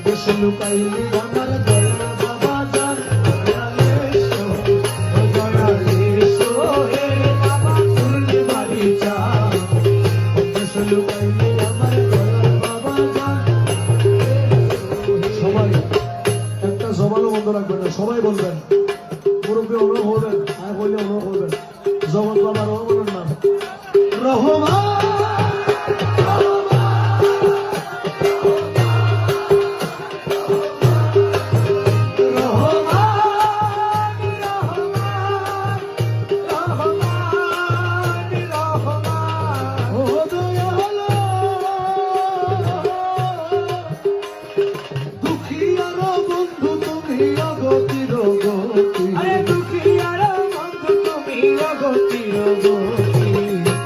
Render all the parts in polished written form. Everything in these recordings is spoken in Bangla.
দেশে লুকাইলি আমার দয়াল বাবা জান দয়ালেশো হে বাবা পূর্ণি বাড়ি চা দেশে লুকাইলি আমার দয়াল বাবা জান। সবাই একটা জবানও বন্ধ রাখবেন না, সবাই বলবেন, মুরব্বী অনুভব করবেন, আর বললে অনুভব করবেন। জগৎ বাবা রহমানের নাম রহমান।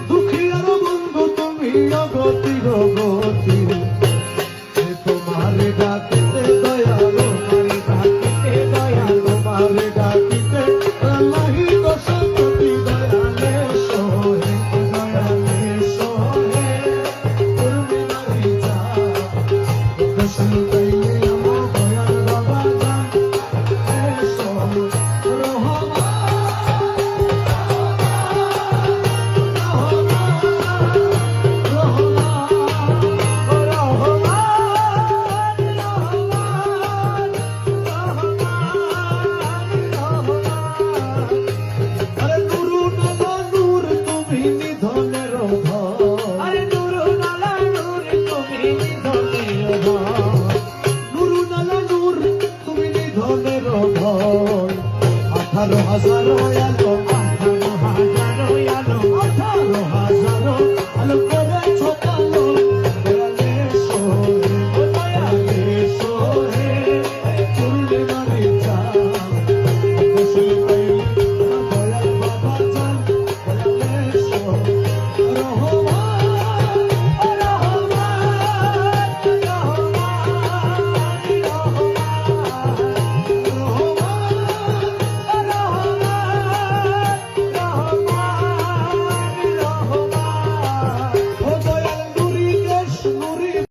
দুঃখিয়ার বন্ধু তুমি অগতির গতি তোমারে ডাকিতে দয়ালো মারে ডাকিতে দয়ালো মারে ডাকিতে লাহি দশপতি দয়ালে সোহে দয়ালে সোহে পূর্ণি বাড়ি যা